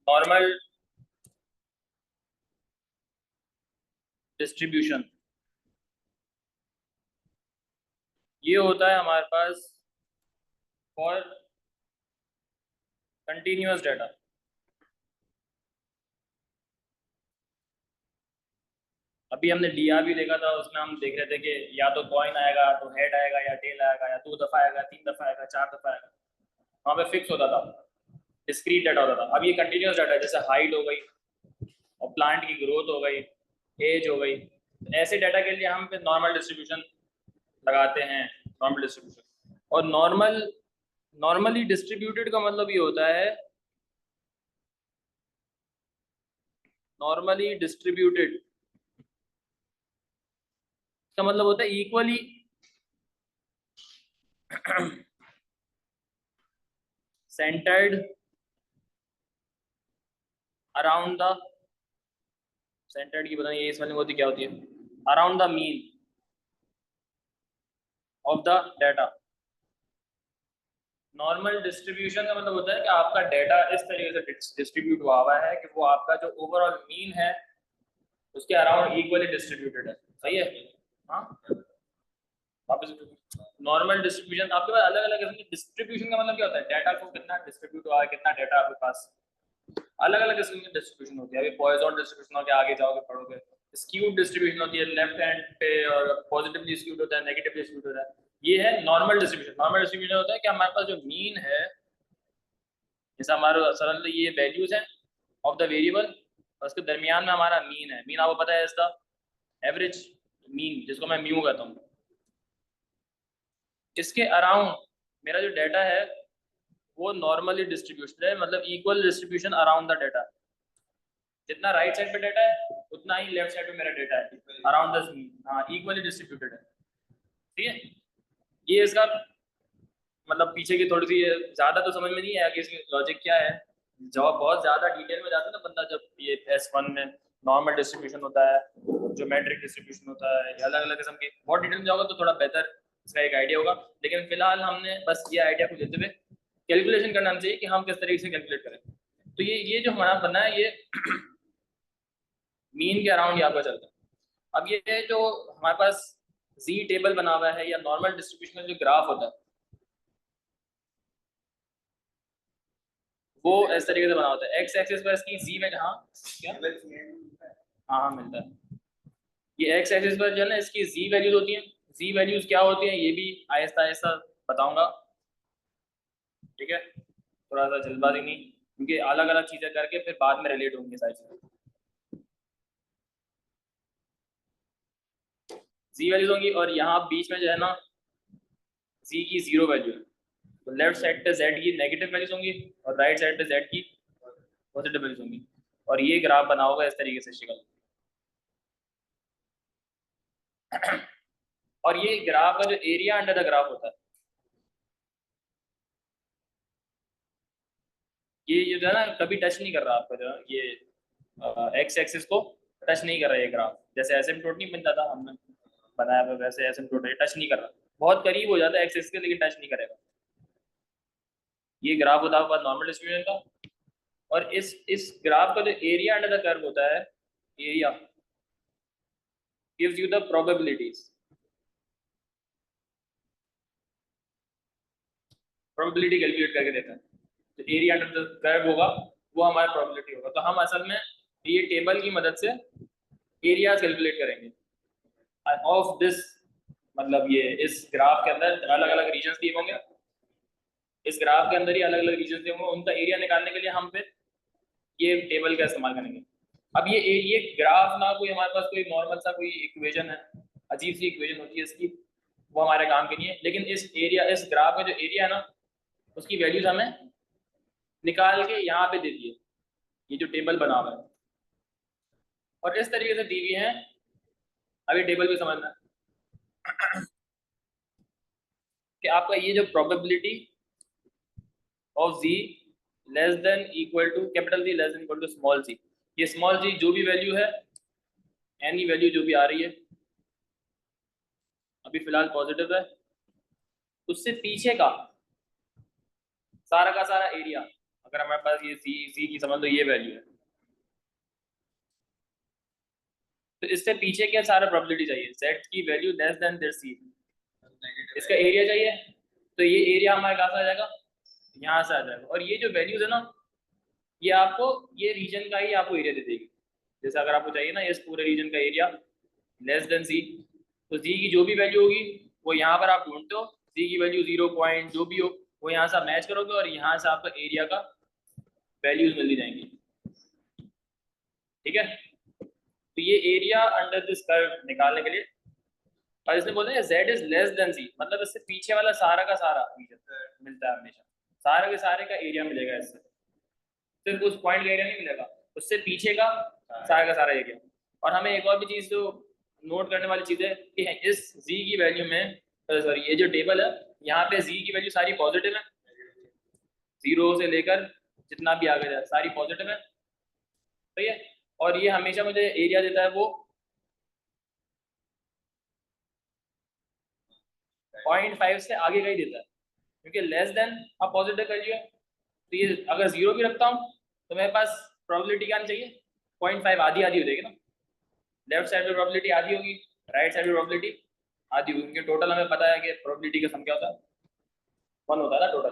Normal distribution ये होता है हमारे पास फॉर कंटिन्यूअस डाटा। अभी हमने डीआर भी देखा था, उसमें हम देख रहे थे कि या तो कॉइन आएगा, तो हेड आएगा, या टेल आएगा, या 2 दफा आएगा, 3 दफा आएगा, 4 दफा आएगा। वहाँ पे फिक्स होता था, डिस्क्रीट डाटा होता था। अब ये कंटिन्यूअस डाटा है, जैसे हाइट हो गई और प्लांट की ग्रोथ हो गई, एज हो गई। तो ऐसे डाटा के लिए हम फिर नॉर्मल डिस्ट्रीब्यूशन लगाते हैं, नॉर्मल डिस्ट्रीब्यूशन। और नॉर्मली डिस्ट्रीब्यूटेड का मतलब ये होता है, नॉर्मली डिस्ट्रीब्यूटेड का मतलब होता है equally centred around the, centred की पता नहीं ये स्पेलिंग होती क्या होती है, around the mean of the data. Normal distribution का मतलब होता है कि आपका डाटा इस तरीके से डिस्ट्रीब्यूट हुआ है कि वो आपका जो ओवरऑल मीन है उसके अराउंड इक्वली डिस्ट्रीब्यूटेड है। सही है? हाँ, वापस नॉर्मल डिस्ट्रीब्यूशन आपके पास अलग अलग किस्म की डिस्ट्रीब्यूशन का मतलब क्या होता है, डाटा को कितना डिस्ट्रीब्यूट हुआ है, कितना डाटा आपके पास, अलग अलग किस्म की डिस्ट्रीब्यूशन होती है। अभी पॉइजन डिस्ट्रीब्यूशन हो गया, आगे जाओगे पढ़ोगे। स्क्यूड डिस्ट्रीब्यूशन होती है, लेफ्ट हैंड पे और पॉजिटिवली स्क्यूड होता है, नेगेटिवली स्क्यूड होता है। ये है नॉर्मल डिस्ट्रीब्यूशन। नॉर्मल डिस्ट्रीब्यूशन होता है कि हमारे पास जो मीन है, जैसे हमारे सरल ये वैल्यूज हैं ऑफ द वेरिएबल, और उसके दरमियान में हमारा मीन है। मीन आपको पता है इसका एवरेज मीन, जिसको मैं म्यू कहता हूँ। इसके अराउंड मेरा जो डाटा है वो नॉर्मली डिस्ट्रीब्यूशन है, मतलब equal distribution around the data. जितना राइट साइड पे डाटा है उतना ही लेफ्ट साइड पे मेरा डाटा है अराउंड द मीन। हाँ, इक्वली डिस्ट्रीब्यूटेड है। ठीक है, ये इसका मतलब पीछे की थोड़ी सी ज्यादा तो समझ में नहीं आया कि इसमें लॉजिक क्या है। जब बहुत ज्यादा डिटेल में जाता है ना बंदा, जब ये S1 में नॉर्मल डिस्ट्रीब्यूशन होता है, ज्योमेट्रिक डिस्ट्रीब्यूशन होता है, अलग अलग किस्म के, बहुत डिटेल में जाओगे तो थोड़ा बेहतर इसका एक आइडिया होगा। लेकिन फिलहाल हमने बस ये आइडिया को लेते हुए कैलकुलेशन करना चाहिए कि हम किस तरीके से कैलकुलेट करें। तो ये जो हमारा बना है ये मीन के अराउंड यहाँ पर चलता है। अब ये जो हमारे पास जी टेबल बना हुआ है या नॉर्मल डिस्ट्रीब्यूशन का जो ग्राफ होता है वो इस तरीके से बना होता है। एक्स एक्सिस पर इसकी जी में जहाँ क्या, हाँ हाँ मिलता है। ये एक्स एक्सिस पर जो है ना इसकी जी वैल्यूज होती हैं। जी वैल्यूज क्या होती हैं ये भी आहिस्ता आहिस्ता बताऊंगा। ठीक है, थोड़ा सा जल्दबाजी नहीं, क्योंकि अलग अलग चीजें करके फिर बाद में रिलेट होंगी सारी चीजें। जी वैल्यूज होंगी और यहाँ बीच में जो है ना जी की 0 वैल्यू है। तो लेफ्ट साइड पे जेड की नेगेटिव वैल्यूज होंगी और राइट साइड पे जेड की पॉजिटिव वैल्यूज होंगी। और ये ग्राफ बना होगा इस तरीके से शिकल। और ये ग्राफ का जो एरिया अंडर द ग्राफ होता है, ये जो है ना कभी टच नहीं कर रहा आपका, जो ये एक्स एक्सिस को टच नहीं कर रहा है ये ग्राफ। जैसे एसिम्प्टोट नहीं बनता था हमने बनाया हुआ, वैसे एसिम्प्टोट टच नहीं कर रहा। बहुत करीब हो जाता है एक्स एक्सिस के, लेकिन टच नहीं करेगा। ये ग्राफ होता है नॉर्मल डिस्ट्रीब्यूशन का। और इस ग्राफ का जो एरिया अंडर द कर्व होता है, area gives you the probabilities. Probability calculate करके देता है। तो एरिया अंडर द कर्व होगा वो हमारा प्रोबेबिलिटी होगा। तो हम असल में ये टेबल की मदद से एरिया कैलकुलेट करेंगे ऑफ दिस। मतलब ये इस ग्राफ के अंदर अलग अलग रीजन दिए होंगे, इस ग्राफ के अंदर ही अलग अलग रीजन दिए होंगे, उनका एरिया निकालने के लिए हम फिर ये टेबल का इस्तेमाल करेंगे। अब ये ग्राफ ना कोई हमारे पास कोई नॉर्मल सा कोई इक्वेशन है, अजीब सी इक्वेशन होती है इसकी, वो हमारे काम की नहीं है। लेकिन इस एरिया, इस ग्राफ का जो एरिया है ना उसकी वैल्यूज हमें निकाल के यहाँ पे दे दिए, ये जो टेबल बना हुआ है। और इस तरीके से दी हुई है। अभी टेबल भी समझना है कि आपका ये जो probability of z less than equal to capital Z less than equal to small z, ये स्मॉल z जो भी वैल्यू है, एनी वैल्यू जो भी आ रही है, अभी फिलहाल पॉजिटिव है, उससे पीछे का सारा एरिया। अगर हमारे पास ये सी की समझ लो ये वैल्यू है, तो इससे पीछे क्या सारा प्रोबेबिलिटी चाहिए, z की वैल्यू लेस देन दिस सी, इसका एरिया चाहिए, तो ये एरिया हमारे कहाँ से आ जाएगा, यहाँ से आ जाएगा। और ये जो वैल्यूज है ना, ये आपको ये रीजन का ही आपको एरिया दे देगी। जैसे अगर आपको चाहिए ना इस पूरे रीजन का एरिया लेस देन सी, तो जी की जो भी वैल्यू होगी वो यहाँ पर आप ढूंढते हो, जी की वैल्यू 0 पॉइंट जो भी हो वो यहाँ से आप मैच करोगे और यहाँ से आपका एरिया का वैल्यूज मिल जाएंगी। ठीक है, तो ये एरिया अंडर दिस कर्व निकालने के लिए, और इसने बोलते हैं z इज लेस देन सी, मतलब इससे पीछे वाला सारा का सारा रीजन मिलता है हमेशा, सारे के सारे का एरिया मिलेगा इससे, सिर्फ उस पॉइंट का एरिया नहीं मिलेगा, उससे पीछे का सारा एरिया। और हमें एक और भी चीज जो नोट करने वाली चीज है कि इस z की वैल्यू में, सॉरी ये जो टेबल है यहाँ पे z की वैल्यू सारी पॉजिटिव है, 0 से लेकर जितना भी आगे जाए सारी पॉजिटिव है, सही है। और ये हमेशा मुझे एरिया देता है वो 0.5 से आगे का ही देता है, क्योंकि लेस देन आप पॉजिटिव कर लिया, तो ये अगर 0 भी रखता हूँ तो मेरे पास प्रोबेबिलिटी क्या आनी चाहिए, 0.5 आधी आधी हो जाएगी ना, लेफ्ट साइड में प्रोबेबिलिटी आधी होगी, राइट साइड में प्रोबेबिलिटी आधी होगी, क्योंकि टोटल हमें पता है कि प्रोबेबिलिटी का सम क्या होता है, 1 होता है ना टोटल।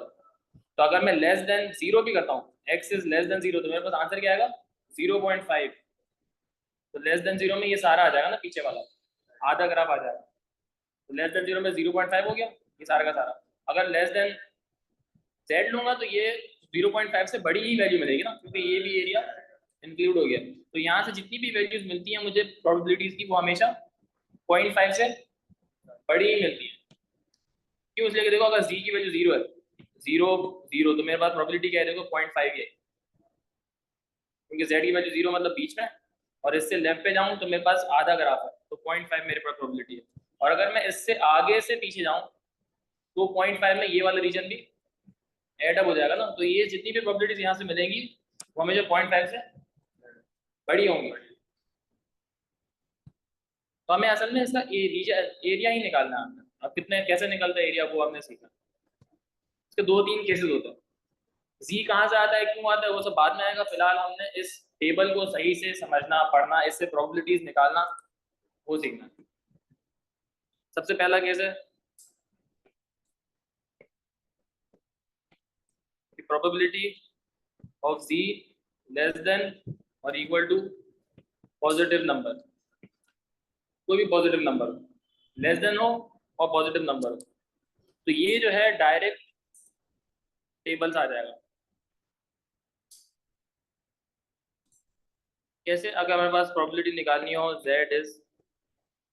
तो अगर मैं लेस देन 0 भी करता हूँ, x इज लेस देन 0, तो मेरे पास आंसर क्या आएगा 0.5, तो लेस देन 0 में ये सारा आ जाएगा ना पीछे वाला आधा ग्राफ आ जाएगा, तो लेस देन 0 में 0.5 हो गया ये सारा का सारा। अगर लेस देन z लूंगा तो ये 0.5 से बड़ी ही वैल्यू मिलेगी ना, क्योंकि ये भी एरिया इंक्लूड हो गया। तो यहाँ से जितनी भी वैल्यूज मिलती हैं मुझे प्रोबेबिलिटीज की, वो हमेशा 0.5 से बड़ी ही मिलती है। क्यों, इसलिए कि देखो अगर z की वैल्यू 0 है, 0 तो मेरे पास प्रोबेबिलिटी क्या है, देखो 0.5 है, क्योंकि z की वैल्यू 0 मतलब बीच में, और इससे लेफ्ट पे जाऊं तो मेरे पास आधा ग्राफ है, तो 0.5 मेरे पास प्रोबेबिलिटी है। और अगर मैं इससे आगे से पीछे जाऊं तो 0.5 में ये वाला रीजन भी एड अप हो जाएगा ना, तो ये जितनी भी प्रोबेबिलिटीज यहाँ से मिलेंगी वो हमें जो 0.5 से बड़ी होंगी। तो हमें असल में इसका एरिया ही निकालना है। अब कितने कैसे निकलता है एरिया वो हमने सीखा। इसके 2-3 केसेस होते हैं, जी कहाँ से आता है क्यों आता है वो सब बाद में आएगा, फिलहाल हमने इस टेबल को सही से समझना पढ़ना, इससे प्रोबेबिलिटीज निकालना वो सीखना। सबसे पहला केस है probability of z less then और इक्वल टू पॉजिटिव नंबर, कोई भी पॉजिटिव नंबर लेस देन हो और पॉजिटिव नंबर हो, तो ये जो है डायरेक्ट टेबल्स आ जाएगा। कैसे, अगर हमारे पास प्रोबेबिलिटी निकालनी हो z इज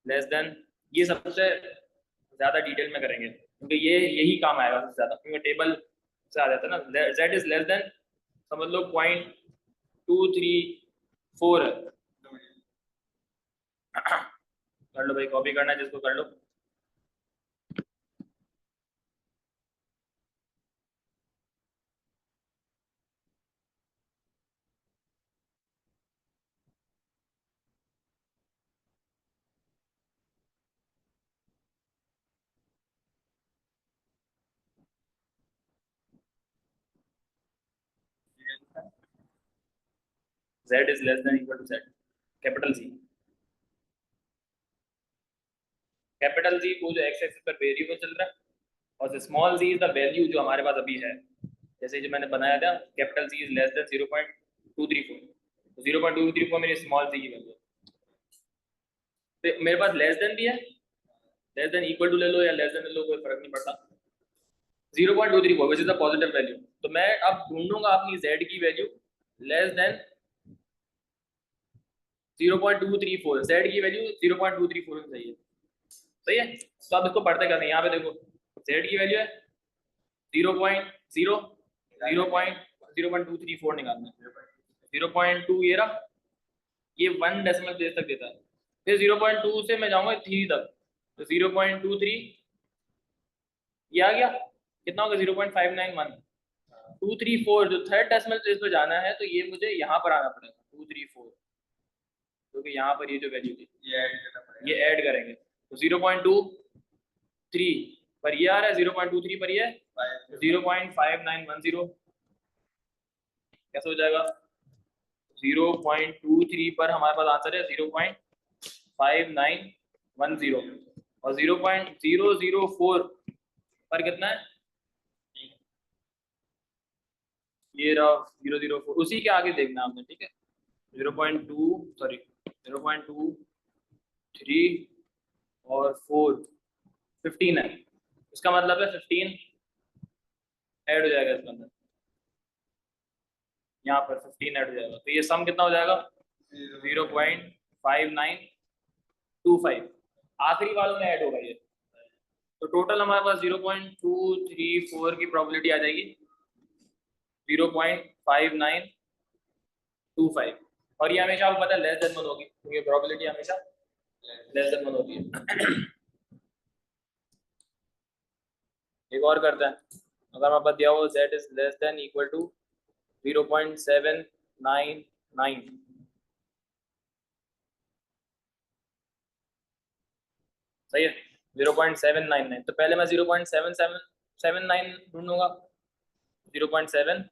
लेस देन, ये सबसे ज्यादा डिटेल में करेंगे क्योंकि ये यही काम आएगा सबसे ज्यादा, क्योंकि टेबल से आ जाता है ना, z इज लेस देन समझ लो 0.234 है। कर लो भाई, कॉपी करना है जिसको कर लो। z is less than equal to z, capital Z, capital Z को जो x एक्सिस पर वेरिएबल चल रहा है, और small z is the value जो हमारे पास अभी है, जैसे जो मैंने बनाया था capital Z is less then 0.234, तो 0.234 मेरी स्मॉल z की वैल्यू है। तो मेरे पास लेस देन भी है, लेस देन इक्वल टू ले लो या लेस देन ले लो, कोई फर्क नहीं पड़ता। 0.234 which is the positive value, तो मैं अब ढूंढूंगा अपनी z की वैल्यू लेस देन 0.234, z की वैल्यू 0.234 होनी चाहिए, सही है। तो आप इसको पढ़ते करते हैं, यहाँ पे देखो z की वैल्यू है 0.0 0.234 निकालना है, 0.2 ये रहा, ये 1 डेसिमल प्लेस तक देता है, फिर 0.2 से मैं जाऊंगा 3 तक, तो 0.23 ये आ गया, कितना होगा 0.591, 234 जो थर्ड डेसिमल प्लेस पर जाना है, तो ये मुझे यहाँ पर आना पड़ेगा 234, क्योंकि तो यहाँ पर ये जो वैल्यू थी ये ऐड करेंगे, तो 0.23 पर ये आ रहा है, 0.23 पर ये 0.5910, कैसे हो जाएगा? 0.23 पर हमारे पास आंसर है 0.5910 और 0.004 पर कितना है? ये रहा 004, उसी के आगे देखना आपने, ठीक है। 0.3 और 4 15 है, इसका मतलब है 15 ऐड हो जाएगा इसके अंदर, यहाँ पर 15 ऐड हो जाएगा, तो ये सम कितना हो जाएगा? 0.5925 आखिरी वालों में ऐड होगा ये, तो टोटल हमारे पास 0.234 की प्रोबेबिलिटी आ जाएगी 0.5925, और ये हमेशा आपको पता है लेस देन 1 होगी, क्योंकि प्रोबेबिलिटी हमेशा लेस देन 1 होती है। एक और करते हैं, अगर हमारे पास दिया हो z is less than equal to 0.799, सही है 0.799, तो पहले मैं 0.7779 ढूंढूंगा, 0.79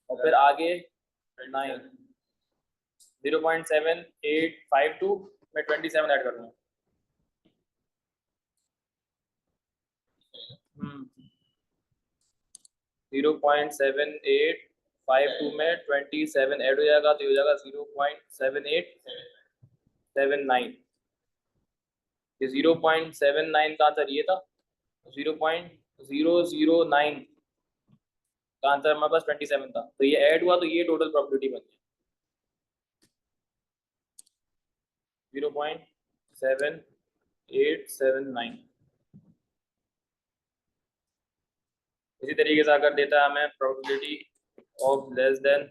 और फिर आगे 9, 0.7852 में 27 ऐड कर दूंगा। 0.7852 में 27 ऐड हो जाएगा, तो हो जाएगा 0.7879। ये 0.79 का आंसर ये था, 0.009 का आंसर हमारे पास 27 था, तो ये ऐड हुआ, तो ये टोटल प्रोबेबिलिटी बन गई 0.7879। इसी तरीके से अगर देता है हमें प्रोबेबिलिटी ऑफ लेस देन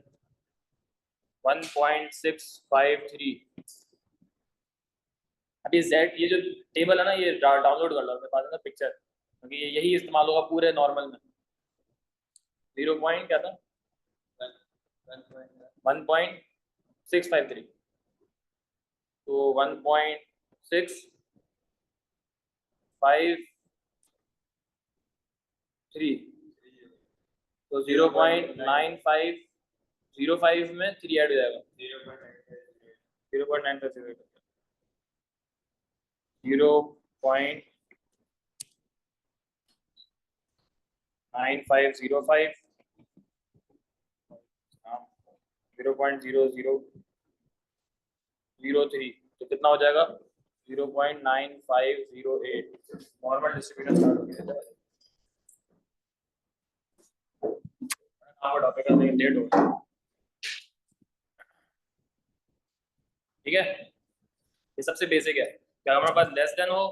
1.653, अभी जेड ये जो टेबल है ना, ये डाउनलोड कर लो मेरे पास है ना पिक्चर, क्योंकि यही इस्तेमाल होगा पूरे नॉर्मल में। 0 पॉइंट क्या था? 1.653, तो 1.653, तो 0.9505 में 3 ऐड हो जाएगा, 0.9508, 0.9505, 0.0003, तो कितना हो जाएगा? 0.9508। नॉर्मल डिस्ट्रीब्यूशन स्टार्ट हो गया, टॉपिक लेट हो गया, ठीक है। ये सबसे बेसिक है कि हमारे पास लेस देन हो,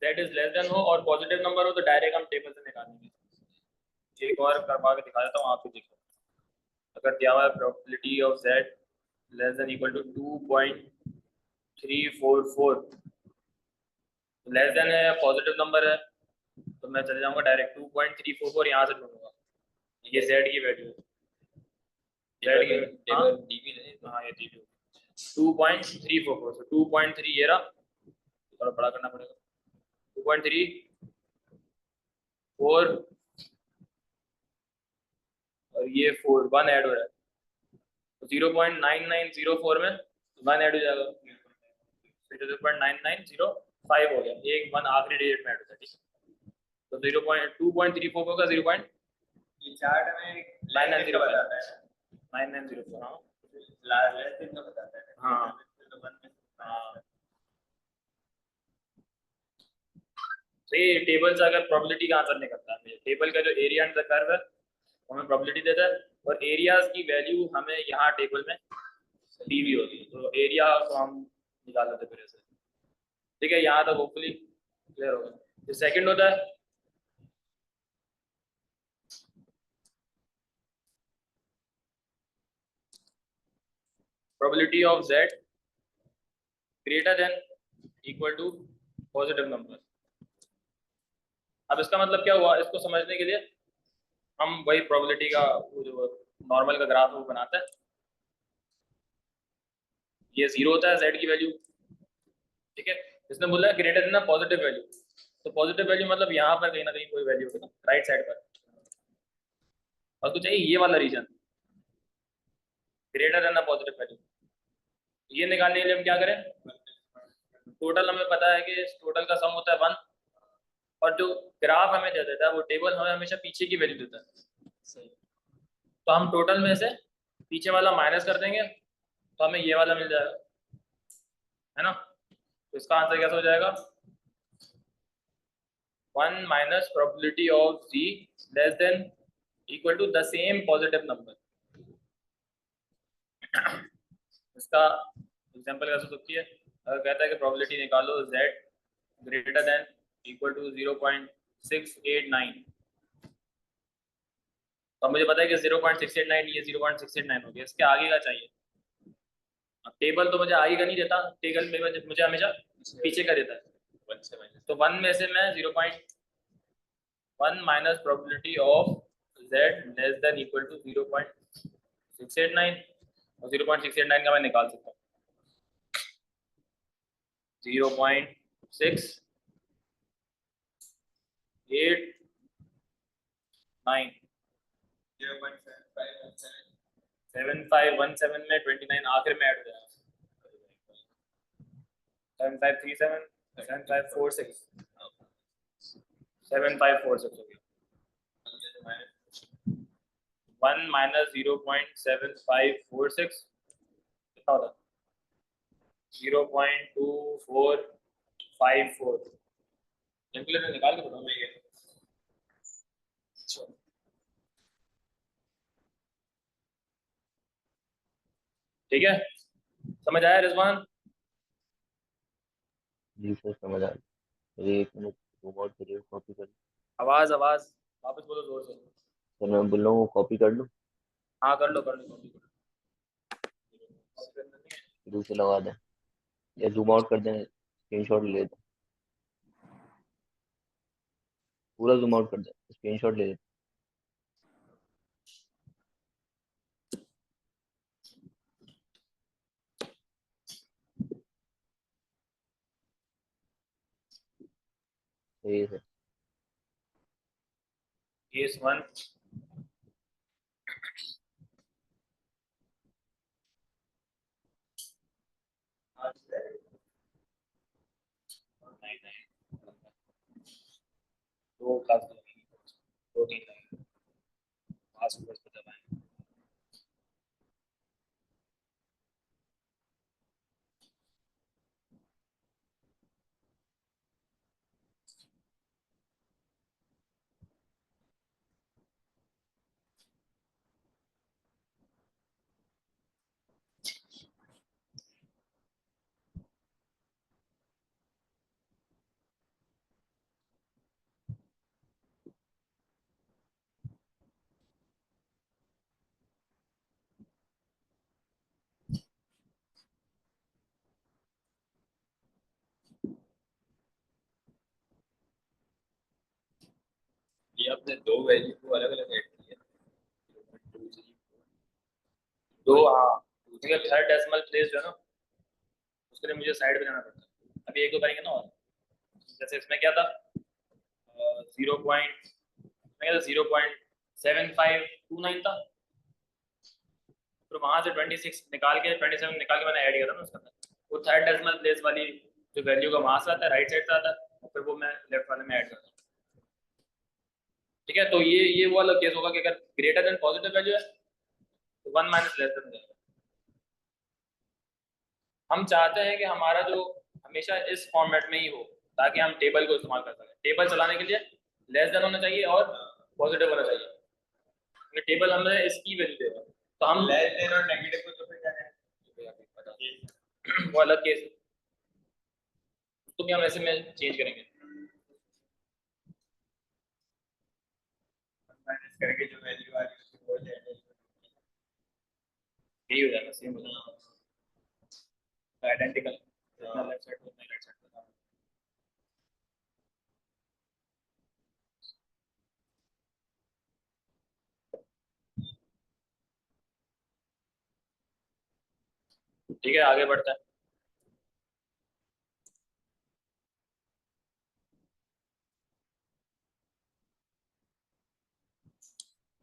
दैट इज लेस देन हो और पॉजिटिव नंबर हो, तो डायरेक्ट हम टेबल से निकालेंगे। एक और करवा के दिखा देता हूँ, आप भी देखो। अगर दिया हुआ है probability of z less than equal to 2.344, less than है या पॉजिटिव नंबर है, तो मैं चले जाऊंगा डायरेक्ट 2.344 यहाँ से ढूंढूंगा, ये z की वैल्यू है, z की टेबल dv नहीं, हाँ ये dv 2.344, so 2.3 ये रहा, थोड़ा बड़ा करना पड़ेगा, 2.34 और ये 4 1 ऐड हो रहा है, तो 0.9904 में 1 ऐड हो जाएगा, 0.9905 हो गया, एक 1 आखिरी डिजिट में ऐड होता है, ठीक है। तो 0.2.34 होगा 0.9904, हाँ हाँ हाँ, तो ये टेबल से अगर प्रोबेबिलिटी का आंसर निकलता है, टेबल का जो एरिया एंड द कर्व है हमें प्रोबेबिलिटी देता है, और एरियाज की वैल्यू हमें यहाँ टेबल में दी हुई होती है, तो एरिया को हम निकाल लेते फिर ऐसे, ठीक है। यहाँ तक होपफुली क्लियर होगा। जो सेकंड होता है probability of z greater than equal to positive number. अब इसका मतलब क्या हुआ, इसको समझने के लिए हम वही प्रोबेबिलिटी का वो जो नॉर्मल का ग्राफ वो बनाते हैं, ये 0 होता है z की वैल्यू, ठीक है। इसने बोला ग्रेटर देन पॉजिटिव वैल्यू, तो पॉजिटिव वैल्यू मतलब यहाँ पर कहीं ना कहीं कोई वैल्यू होगी ना, राइट साइड पर। और तो चाहिए ये वाला region greater than the positive value. ये निकालने के लिए हम क्या करें, टोटल हमें पता है कि टोटल का सम होता है 1, और जो ग्राफ हमें दे देता है वो टेबल हमें हमेशा पीछे की वैल्यू देता है। सही। तो हम टोटल में से पीछे वाला माइनस कर देंगे तो हमें ये वाला मिल जाएगा, है ना। तो इसका आंसर कैसा हो जाएगा, 1 minus probability of z less than equal to the same positive number. इसका एग्जांपल कैसे सकती है, अगर कहता है कि प्रोबेबिलिटी निकालो z greater than equal to 0.689, तो मुझे पता है कि 0.689 ये 0.689 हो गया, इसके आगे का चाहिए। अब टेबल तो मुझे आगे का नहीं देता, टेबल में मुझे हमेशा पीछे का देता है। तो 1 में से मैं 0.1 minus probability of z less than equal to 0.689, और 0.689 का मैं निकाल सकता हूँ 0.689। 7517 में 29 आखिर में ऐड हो जाएगा, 7537 7546 7546 हो गया। 1 माइनस 0.7546 कितना होता है, 0.2454। कैलकुलेटर निकाल के बताऊँ मैं ये। ठीक है, समझ आया रिजवान? जी सर समझ आ गया। एक मिनट जूम आउट करिए, कॉपी कर। आवाज आवाज वापस बोलो जोर से। सर मैं बोल रहा हूँ कॉपी कर लूँ, हाँ कर लो कॉपी कर लो। शुरू से लगा दें या जूम आउट कर दें, स्क्रीनशॉट ले लेते हैं। पूरा जूम आउट कर दें, स्क्रीनशॉट ले लेते हैं। सही है सर। केस 1 दो क्लास लगेगी, 2-3 लगेगी, पास ऊपर से दबाएं। ये आपने दो वैल्यू को अलग अलग ऐड किया, दो, हाँ क्योंकि थर्ड डेसिमल प्लेस जो है ना उसके लिए मुझे साइड पे जाना पड़ता है। अभी एक दो करेंगे ना, और जैसे इसमें क्या था, 0.7529 था, फिर वहां से 26 निकाल के 27 निकाल के मैंने ऐड किया था ना उसके अंदर, वो थर्ड डेसिमल प्लेस वाली जो वैल्यू का वहां से आता है राइट साइड से आता है, और फिर वो मैं लेफ्ट वाले में ऐड करता हूँ। ठीक है, तो ये वो वाला केस होगा कि अगर ग्रेटर देन पॉजिटिव वैल्यू है तो 1 माइनस लेस देन जाएगा। हम चाहते हैं कि हमारा जो हमेशा इस फॉर्मेट में ही हो, ताकि हम टेबल को इस्तेमाल कर सकें। टेबल चलाने के लिए लेस देन होना चाहिए और पॉजिटिव होना चाहिए, क्योंकि टेबल हमें इसकी वैल्यू देगा। तो हम लेस देन और नेगेटिव को तो फिर क्या करें, वो अलग केस है, उसको भी हम ऐसे में चेंज करेंगे माइनस करके जो वैल्यू आ रही है उसको यही हो जाएगा, सेम हो जाएगा, आइडेंटिकल, जितना लेफ्ट साइड उतना राइट साइड। ठीक है, आगे बढ़ते हैं।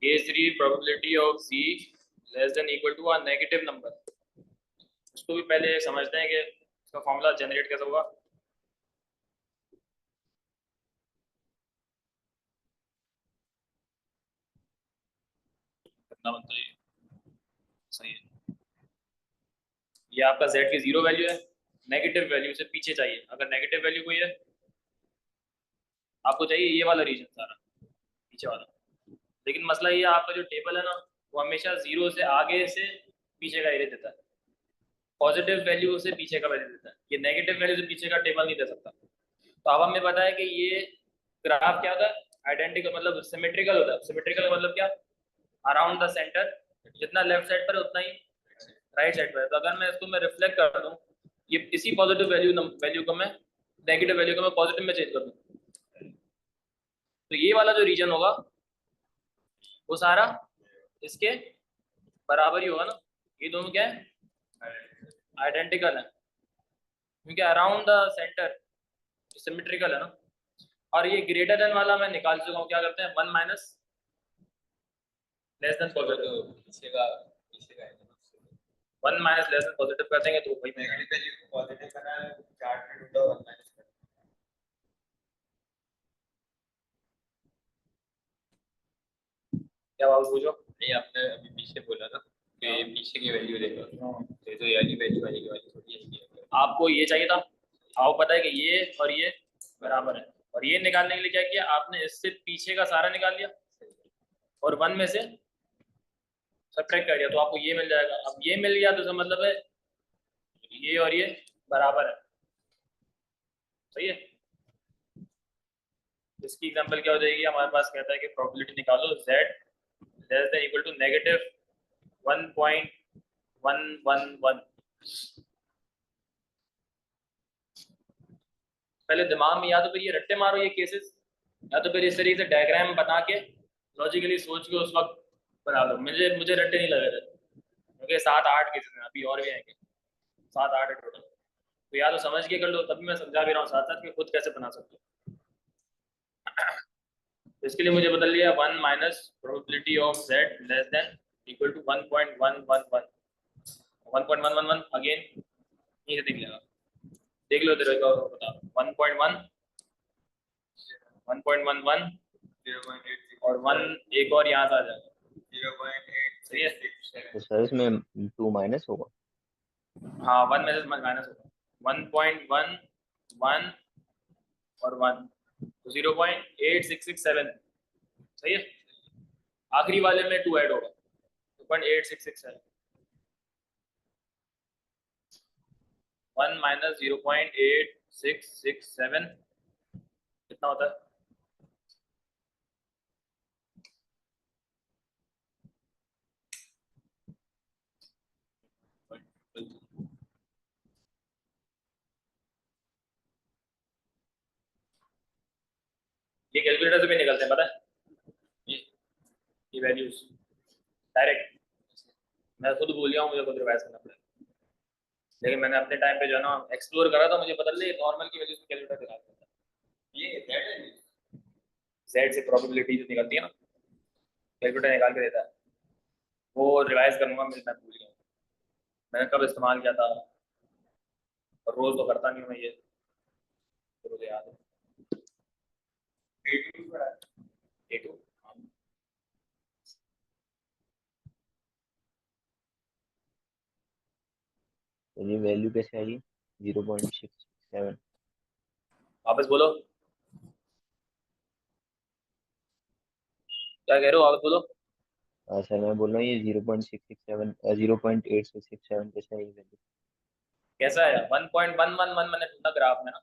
Case 3 probability of z less than equal to a negative number. उसको भी पहले समझते हैं कि इसका फॉर्मूला जनरेट कैसे होगा। कितना बनता है ये? सही है। ये आपका z की 0 वैल्यू है, नेगेटिव वैल्यू से पीछे चाहिए। अगर नेगेटिव वैल्यू कोई है, आपको चाहिए ये वाला रीजन सारा पीछे वाला। लेकिन मसला ये आपका जो टेबल है ना, वो हमेशा 0 से आगे से पीछे का एरिया देता है, पॉजिटिव वैल्यू से पीछे का वैल्यू देता है। ये नेगेटिव वैल्यू से पीछे का टेबल नहीं दे सकता। तो अब हमें पता है कि ये ग्राफ क्या होता है, आइडेंटिकल मतलब सिमेट्रिकल होता है। सिमेट्रिकल का मतलब क्या, अराउंड द सेंटर, जितना लेफ्ट साइड पर है उतना ही राइट साइड पर है। तो अगर मैं इसको मैं रिफ्लेक्ट कर दूं, ये इसी पॉजिटिव वैल्यू को मैं नेगेटिव वैल्यू को मैं पॉजिटिव में चेंज कर दूं, तो ये वाला जो रीजन होगा वो सारा इसके बराबर ही होगा ना। ये दोनों क्या है, आइडेंटिकल है, क्योंकि अराउंड द सेंटर सिमेट्रिकल है ना। और ये ग्रेटर देन वाला मैं निकाल चुका हूँ, क्या करते हैं 1 माइनस लेस देन पॉजिटिव, पीछे का है 1 माइनस लेस देन पॉजिटिव कर देंगे तो वही मिलेगा। नेगेटिव वैल्यू को पॉजिटिव करना है, चार्ट में ढूंढो 1 माइनस करना क्या बात पूछो। है। ये आपने अभी पीछे बोला ना कि पीछे की वैल्यू देखो, तो ये वाली वैल्यू आएगी, वाली थोड़ी है। आपको ये चाहिए था, आपको पता है कि ये और ये बराबर है, और ये निकालने के लिए क्या किया आपने, इससे पीछे का सारा निकाल लिया और 1 में से सब्ट्रैक्ट कर दिया, तो आपको ये मिल जाएगा। अब ये मिल गया तो इसका मतलब है ये और ये बराबर है, सही है। इसकी एग्जांपल क्या हो जाएगी, हमारे पास कहता है कि प्रोबेबिलिटी निकालो z less than equal to negative 1.111। पहले दिमाग में या तो फिर ये रट्टे मारो ये केसेस, या तो फिर इस तरीके से डायग्राम बना के लॉजिकली सोच के उस वक्त बना लो। मुझे मुझे रट्टे नहीं लगे थे, क्योंकि 7-8 केसेस हैं, अभी और भी आएंगे, 7-8 है टोटल। तो या तो समझ के कर लो, तभी मैं समझा भी रहा हूँ साथ साथ कि खुद कैसे बना सकते हो। तो इसके लिए मुझे बदल लिया 1 minus probability of z less than equal to 1.111 1.111 again यहीं से देख लेगा, देख लो तेरे को बता 1.1 1.11 0.86 और 1 एक और यहाँ से आ जाएगा, 0.8 सही है। तो सर इसमें 2 माइनस होगा। हाँ 1 में से माइनस होगा 1.11 और 1 तो 0.8667, सही है। आखिरी वाले में 2 ऐड होगा 2.8667, 1 माइनस 0.8667 कितना होता है, ये कैलकुलेटर से भी निकलते हैं पता है, ये वैल्यूज डायरेक्ट। मैं खुद भूल गया हूँ, मुझे खुद रिवाइज करना पड़ेगा, लेकिन मैंने अपने टाइम पे जो है ना एक्सप्लोर करा था, मुझे पता चला नॉर्मल की वैल्यूज कैलकुलेटर दिखा देता है। ये z है। जेड से प्रोबेबिलिटी जो निकलती है ना, कैलकुलेटर निकाल के देता है। वो रिवाइज करूंगा, मैं भूल गया हूँ मैंने कब इस्तेमाल किया था, और रोज तो करता नहीं हूँ मैं ये, तो मुझे याद है। A2 तो ये वैल्यू कैसे आई 0.667। वापस बोलो, क्या कह रहे हो, वापस बोलो। सर मैं बोल रहा हूँ ये 0.667 0.8667 कैसे आई वैल्यू। कैसा है 1.111 मैंने ढूंढा ग्राफ में ना,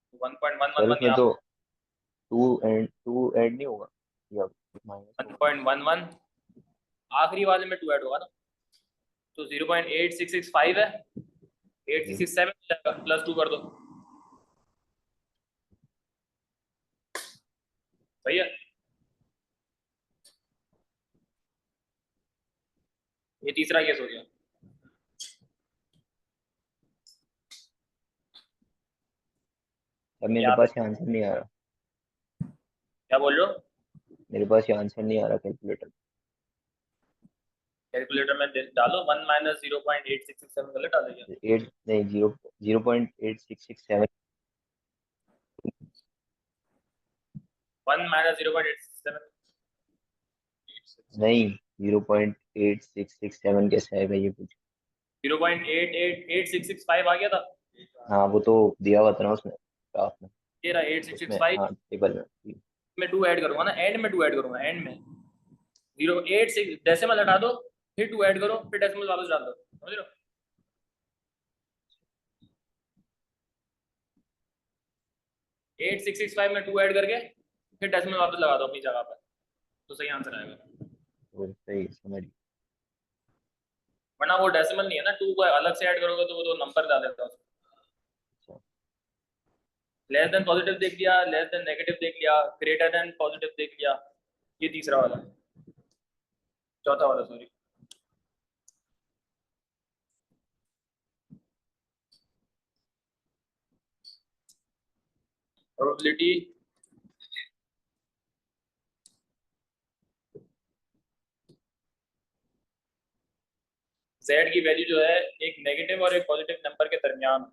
सर 1.111 उसमें यहाँ तो 2 ऐड नहीं होगा या माइनस होगा। 1.11 आखिरी वाले में 2 ऐड होगा ना, तो 0.8665 है, 8667 प्लस 2 कर दो, सही है। ये तीसरा केस हो गया। अब मेरे यहाँ पे पास आंसर नहीं आ रहा। क्या बोल रहे हो, मेरे पास ये आंसर नहीं आ रहा कैलकुलेटर। कैलकुलेटर में डालो 1 माइनस 0.8667 गलत डालेगा। 8 नहीं, 0.8667। 1 माइनस 0.867 नहीं, 0.8667 कैसा है भाई, ये पूछ। 0.888665 आ गया था। हाँ वो तो दिया हुआ था ना उसमें, ग्राफ में। ये रहा उसमें 8665 हाँ, टेबल में। में 2 ऐड करूंगा ना, एंड में 2 ऐड करूंगा, एंड में 0.86 डेसिमल हटा दो, फिर 2 ऐड करो, फिर डेसिमल वापस डाल दो, समझ रहे हो? एट सिक्स सिक्स फाइव में 2 ऐड करके फिर डेसिमल वापस लगा दो अपनी जगह पर, तो सही आंसर आएगा। वो सही समझ। वरना वो डेसिमल नहीं है ना, 2 को अलग से ऐड करोगे तो वो तो नंबर डाल देता है। लेस देन पॉजिटिव देख लिया, लेस देन नेगेटिव देख लिया, ग्रेटर देन पॉजिटिव देख लिया, ये तीसरा वाला है, चौथा वाला सॉरी। प्रोबेबिलिटी z की वैल्यू जो है एक नेगेटिव और एक पॉजिटिव नंबर के दरमियान,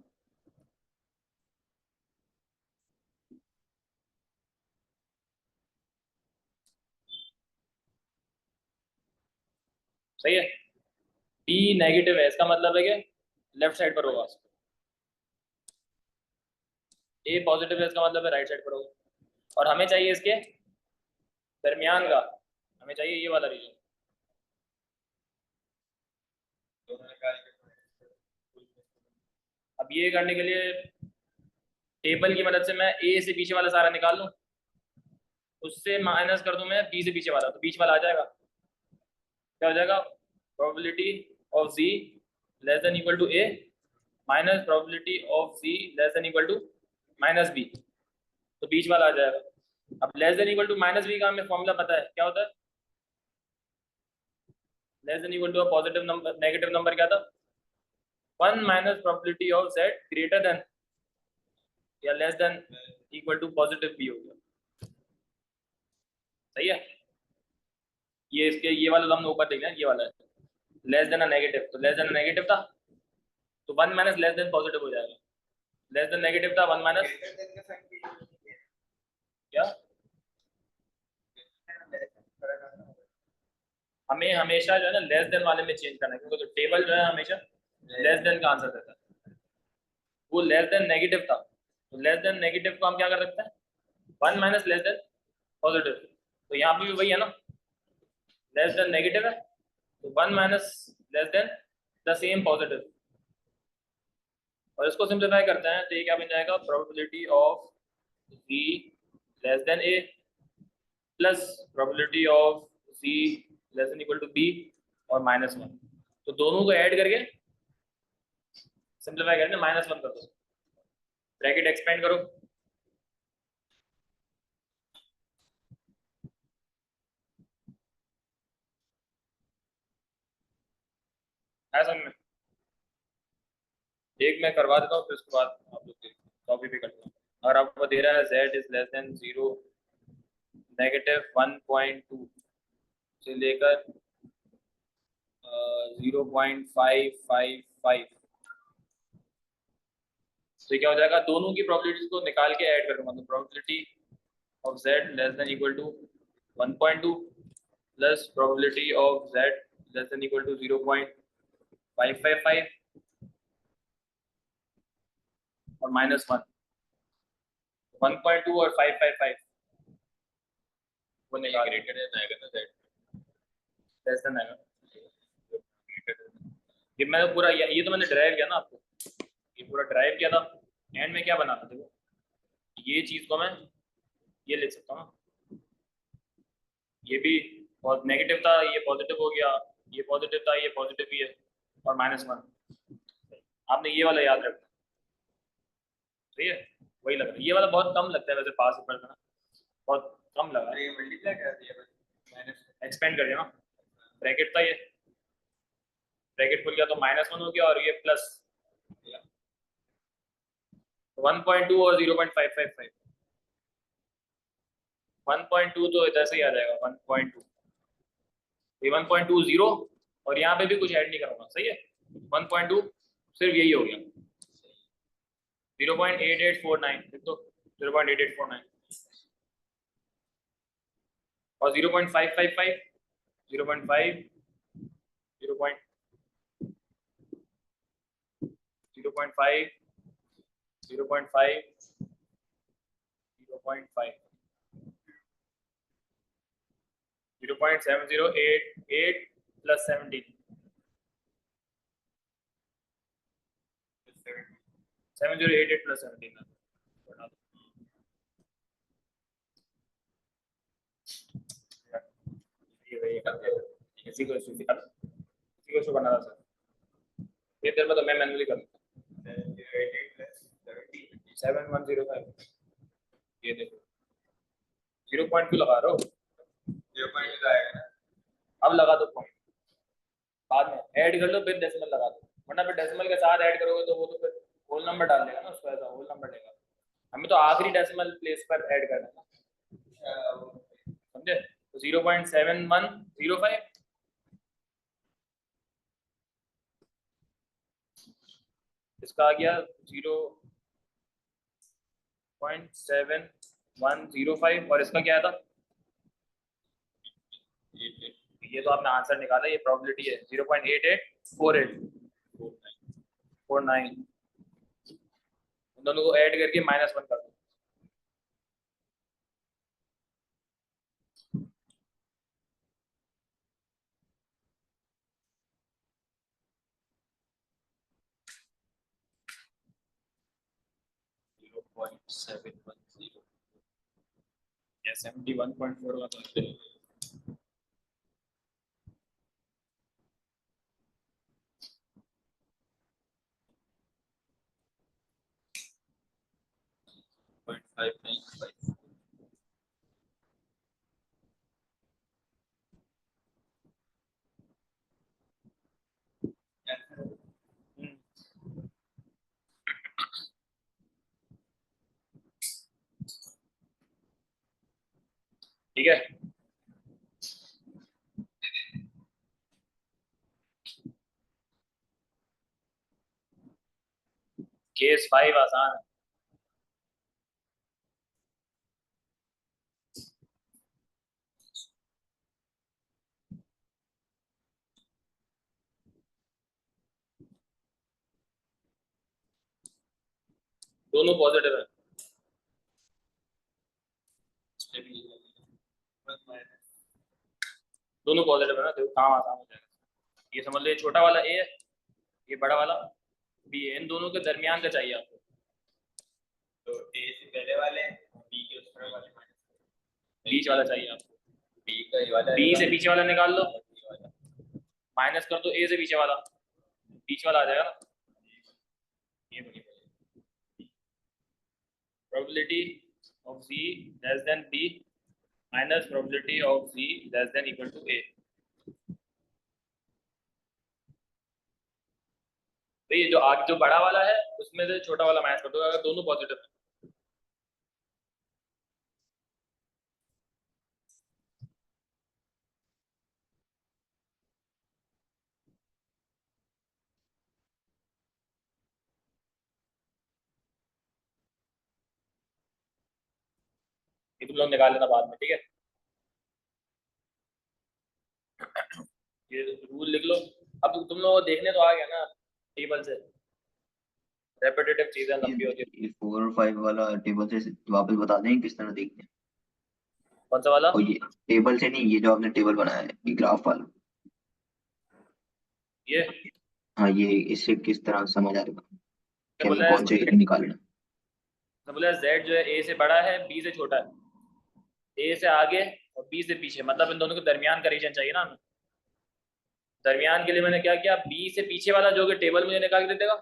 सही है। p नेगेटिव है, इसका मतलब है कि लेफ्ट साइड पर होगा, a पॉजिटिव है इसका मतलब है राइट साइड पर होगा, और हमें चाहिए इसके दरमियान का, हमें चाहिए ये वाला रीजन। अब ये करने के लिए टेबल की मदद से मैं a से पीछे वाला सारा निकाल लूं, उससे माइनस कर दूं मैं b से पीछे वाला, तो बीच वाला आ जाएगा, क्या हो जाएगा, probability of z less than equal to a minus probability of z less than equal to minus b, तो बीच वाला आ जाएगा। अब less than equal to minus b का हमें फॉर्मूला पता है, क्या होता है, less than equal to positive number, negative number क्या था, 1 minus probability of z greater than या less than equal to positive b हो गया, सही है। ये इसके ये वाला तो हमने ऊपर देखना है, ये वाला है लेस देन नेगेटिव, तो लेस देन नेगेटिव था तो 1 माइनस लेस देन पॉजिटिव हो जाएगा, लेस देन नेगेटिव था 1 माइनस क्या, हमें हमेशा जो है ना लेस देन वाले में चेंज करना है, क्योंकि तो टेबल जो है हमेशा लेस देन का आंसर देता है, वो लेस देन नेगेटिव था, तो लेस देन नेगेटिव को हम क्या कर सकते हैं, 1 माइनस लेस देन पॉजिटिव, तो यहाँ पे भी वही है ना, लेस देन नेगेटिव है तो 1 minus less than the same positive, और इसको सिंप्लीफाई करते हैं तो ये क्या बन जाएगा, probability of z less than a plus probability of z less than equal to b और -1, तो दोनों को ऐड करके सिंप्लीफाई करके -1 कर दो, ब्रैकेट एक्सपेंड करो, है समझ में। एक मैं करवा देता हूँ फिर उसके बाद आप लोग कॉपी भी कर लो। अगर आपको दे रहा है z is less then 0 negative 1.2 से लेकर 0.555, तो क्या हो जाएगा, दोनों की प्रोबेबिलिटीज को निकाल के ऐड कर दूंगा, तो probability of z less than equal to 1.2 plus probability of z less than equal to 0.555 और -1, 1.2 और 555 वो निकाल ग्रेटर देन आएगा ना z, लेस देन आएगा। ये मैं पूरा ये तो मैंने ड्राइव किया ना आपको, ये पूरा ड्राइव किया था, एंड में क्या बनाना था, ये चीज को मैं ये लिख सकता हूँ, ये भी बहुत नेगेटिव था, ये पॉजिटिव हो गया, ये पॉजिटिव था, ये पॉजिटिव भी है, और -1, आपने ये वाला याद रखना, ठीक है, वही लग रहा है, ये वाला बहुत कम लगता है वैसे पास ऊपर का ना, बहुत कम लगा, ये मल्टीप्लाई कर दिया बस, माइनस एक्सपेंड कर दिया ना, ब्रैकेट था ये, ब्रैकेट खुल गया तो -1 हो गया और ये प्लस 1.2 और 0.555, 1.2 तो इधर से ही आ जाएगा 1.2, ये 1.20 और यहाँ पे भी कुछ ऐड नहीं करूँगा, सही है। 1.2 सिर्फ यही हो गया, 0.8849 लिख दो, 0.8849 और 0.555 0.5 0.5 0.5 0.7088 plus 17 7088 plus 17 इसी को करना था सर, ये देर में तो मैं मैनुअली कर लूँगा। 7105 ये देखो 0.2 लगा रहा हो, 0.2 आएगा ना, अब लगा दो पॉइंट, बाद में ऐड कर लो फिर डेसिमल लगा दो, वरना फिर डेसिमल के साथ ऐड करोगे तो वो तो फिर होल नंबर डाल देगा ना, उसको ऐसा होल नंबर देगा। हमें तो आखिरी डेसिमल प्लेस पर ऐड करना है, समझे। तो 0.7105 इसका आ गया 0.7105 और इसका क्या था, ये तो आपने आंसर निकाला, ये प्रोबेबिलिटी है 0.884849 उन दोनों को ऐड करके -1 कर दो। या 71.4 का तो 0.595 ठीक है। केस 5 आसान है, दोनों पॉजिटिव है, दोनों पॉजिटिव है ना, देखो काम आसान हो जाएगा। ये समझ लो ये छोटा वाला ए है, ये बड़ा वाला बी है, इन दोनों के दरमियान का चाहिए आपको, तो ए से पहले वाले बी के उस तरफ वाले बीच वाला चाहिए आपको, बी का ये वाला बी से पीछे वाला निकाल लो, ये वाला माइनस कर दो ए से पीछे वाला, बीच वाला आ जाएगा ना, ये बढ़िया। probability of C less than B minus probability of C less than equal to A। तो ये जो आगे जो बड़ा वाला है उसमें से छोटा वाला माइनस कर दो अगर दोनों पॉजिटिव है। ये तुम लोग निकाल लेना बाद में, ठीक है। ये रूल लिख लो। अब तुम लोग देखने तो आ गया ना टेबल से, रेपिटेटिव चीजें लंबी होती है। ये 4 और 5 वाला टेबल से वापस बता दें किस तरह देखते हैं। कौन सा वाला? और ये टेबल से नहीं, ये जो आपने टेबल बनाया है ये ग्राफ वाला, ये हाँ ये इससे किस तरह समझ आएगा कि हमें बोला कौन से एरिया निकालना। बोला Z जो है A से बड़ा है B से छोटा है, A से आगे और B से पीछे, मतलब इन दोनों के दरमियान का रीजन चाहिए ना हमें। दरमियान के लिए मैंने क्या किया, B से पीछे वाला जो कि टेबल मुझे निकाल के दे देगा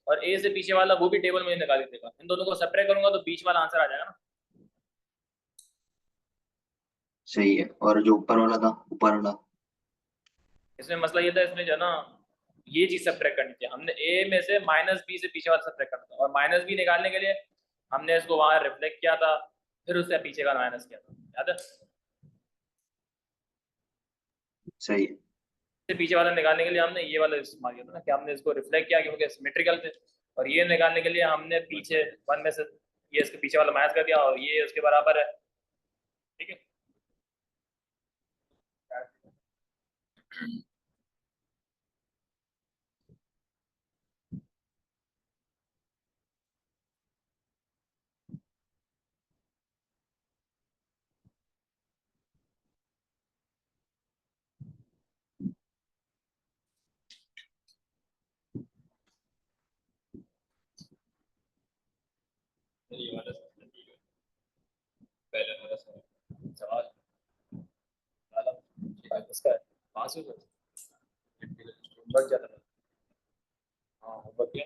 और A से पीछे वाला वो भी टेबल मुझे निकाल के देगा, इन दोनों को सेपरेट करूंगा तो बीच वाला आंसर आ जाएगा ना। सही है। और जो ऊपर वाला था, ऊपर वाला इसमें मसला ये था, इसमें जो है ना ये चीज सेपरेट करनी थी, हमने A में से -B से पीछे वाला सेपरेट करना था और -B निकालने के लिए हमने इसको वहां रिफ्लेक्ट किया था, फिर उससे पीछे का माइनस किया था, याद है? सही है। इससे पीछे वाला निकालने के लिए हमने ये वाला इस्तेमाल किया था ना, कि हमने इसको रिफ्लेक्ट किया क्योंकि सिमेट्रिकल थे, और ये निकालने के लिए हमने पीछे वन में से ये इसके पीछे वाला माइनस कर दिया और ये उसके बराबर है। ठीक है, ये वाला ठीक है, पहले वाला सवाल वाला इसका है, पास हो गया, बढ़ जाता है। हाँ होमवर्क किया,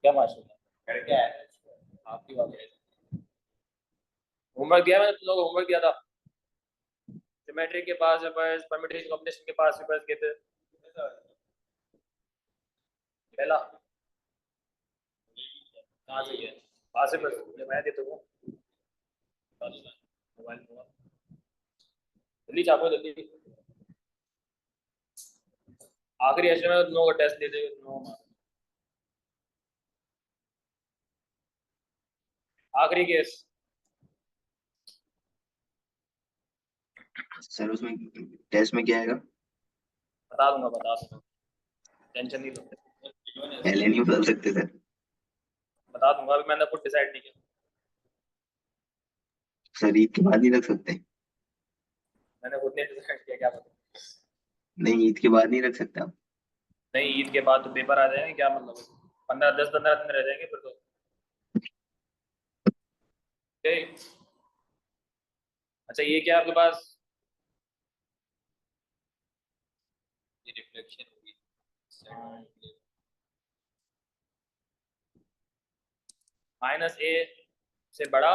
क्या माशा करके आया था आपकी बात है। होमवर्क दिया मैंने, तुम लोगों को होमवर्क दिया था, ज्योमेट्री के पास पेपर्स, परम्यूटेशन कॉम्बिनेशन के पास पेपर्स के थे। पहला कहाँ से गया, पास पेपर्स ये मैं देता हूँ, मोबाइल जल्दी छापो जल्दी, आखिरी एस्टे में तुम लोगों को टेस्ट दे देगा, आखिरी केस। सर उसमें टेस्ट में क्या आएगा? बता दूंगा, टेंशन नहीं लो, पहले नहीं बदल सकते सर? बता दूंगा, अभी मैंने खुद डिसाइड नहीं किया। सर ईद के बाद नहीं रख सकते? मैंने खुद नहीं डिसाइड किया, क्या पता। नहीं, ईद के बाद नहीं रख सकते आप? नहीं, ईद के बाद तो पेपर आ जाएंगे, क्या मतलब, 15 दिन रह जाएंगे फिर तो। ठीक। अच्छा ये क्या आपके पास, ये रिफ्लेक्शन होगी -a से बड़ा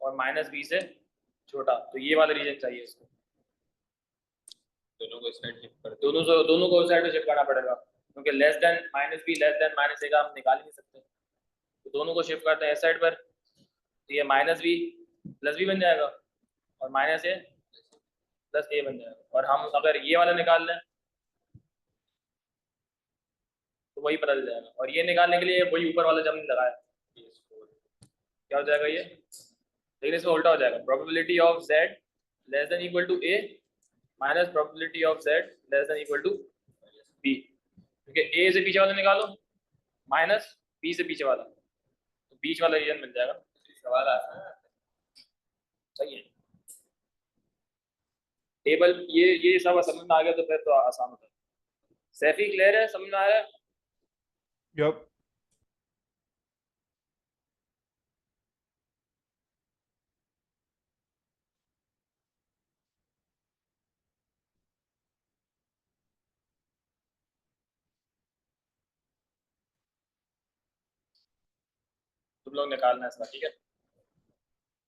और -b से छोटा, तो ये वाला रीजन चाहिए इसको, दोनों को साइड शिफ्ट कर दोनों को उस साइड में शिफ्ट करना पड़ेगा, क्योंकि less than -b less than -a का हम निकाल ही नहीं सकते, तो दोनों को शिफ्ट करते हैं इस साइड पर, तो ये -b प्लस b बन जाएगा और -a प्लस a बन जाएगा, और हम अगर ये वाला निकाल लें तो वही पता चल जाएगा, और ये निकालने के लिए वही ऊपर वाला जब हमने लगाया, क्या हो जाएगा ये, लेकिन इसमें उल्टा हो जाएगा, probability of z less than equal to a minus probability of z less than equal to b, क्योंकि a से पीछे वाला निकालो माइनस b से पीछे वाला, तो बीच वाला रीजन मिल जाएगा। सवाल आसान है। सही है, टेबल ये सब समझ में आ गया तो फिर तो आसान होता है। सैफी क्लियर है, समझ में आ रहा है? Yep. तुम लोग निकालना है इसका, ठीक है।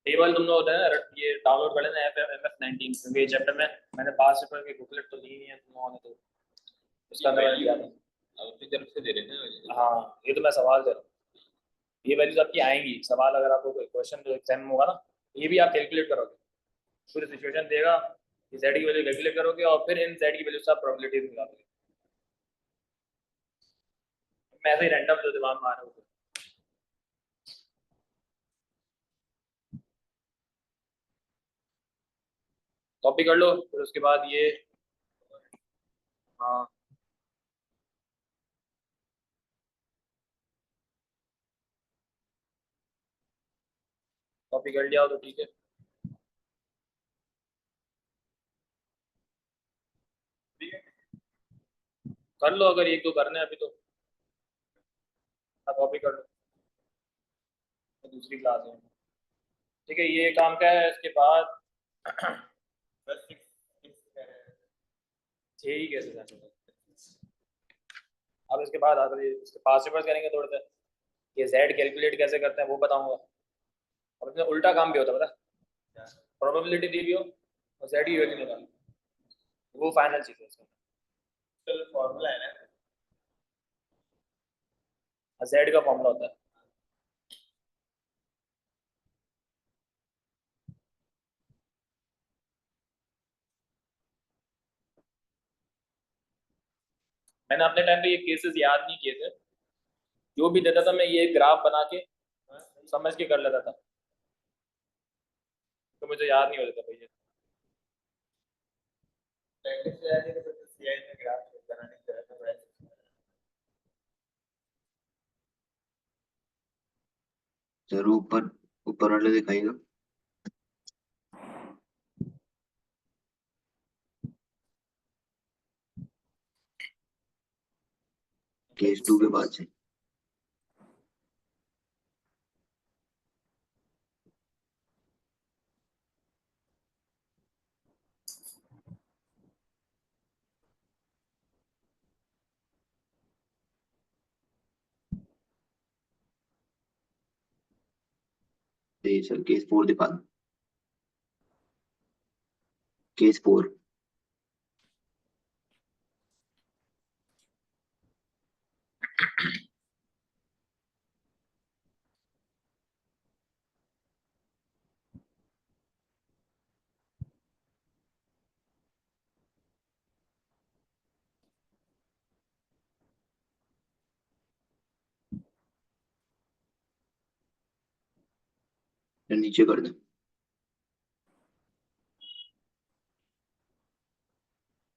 टेबल तुम लोग होता है ना, ये डाउनलोड कर लेना FF19, क्योंकि ये चैप्टर में मैंने पास पेपर की बुकलेट तो ली नहीं है तुम लोगों ने, तो उसका अंदर मैंने दिया था। अपनी तरफ से दे रहे हैं ना। हाँ ये तो मैं सवाल दे रहा हूँ, ये वैल्यूज आपकी आएंगी, सवाल अगर आपको कोई क्वेश्चन जो एग्जाम में होगा ना, ये भी आप कैलकुलेट करोगे, पूरी सिचुएशन देगा, ये z की वैल्यू कैलकुलेट करोगे और फिर इन z की वैल्यू से आप प्रोबेबिलिटी निकालोगे। मैं ऐसे ही रैंडम जो दिमाग में आ रहा हूँ, कॉपी कर लो, फिर उसके बाद ये, हाँ कॉपी कर लिया हो तो ठीक है, कर लो, अगर एक दो करने हैं अभी तो कॉपी कर लो, तो दूसरी क्लास है। ठीक है, ये काम का है, इसके बाद यही कैसे जाना, अब इसके बाद अगर इसके पास पेपर्स करेंगे थोड़े से, ये z कैलकुलेट कैसे करते हैं वो बताऊंगा, और इसमें उल्टा काम भी होता है, पता है, प्रोबेबिलिटी दी भी हो और z की वैल्यू निकालो, वो फाइनल चीज है इसका, फॉर्मूला है ना, z का फॉर्मूला होता है। मैंने अपने टाइम पे ये केसेस याद नहीं किए थे, जो भी देता था मैं ये ग्राफ बना के समझ के कर लेता था, तो मुझे याद नहीं होता था भैया। चलो ऊपर ऊपर वाले दिखाइएगा। केस 2 के बाद से सर केस 4 दिखा दो। केस 4 नीचे कर दो।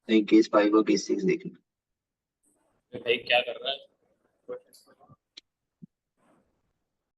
नहीं केस 5 और केस 6 देख लो। भाई क्या कर रहा है?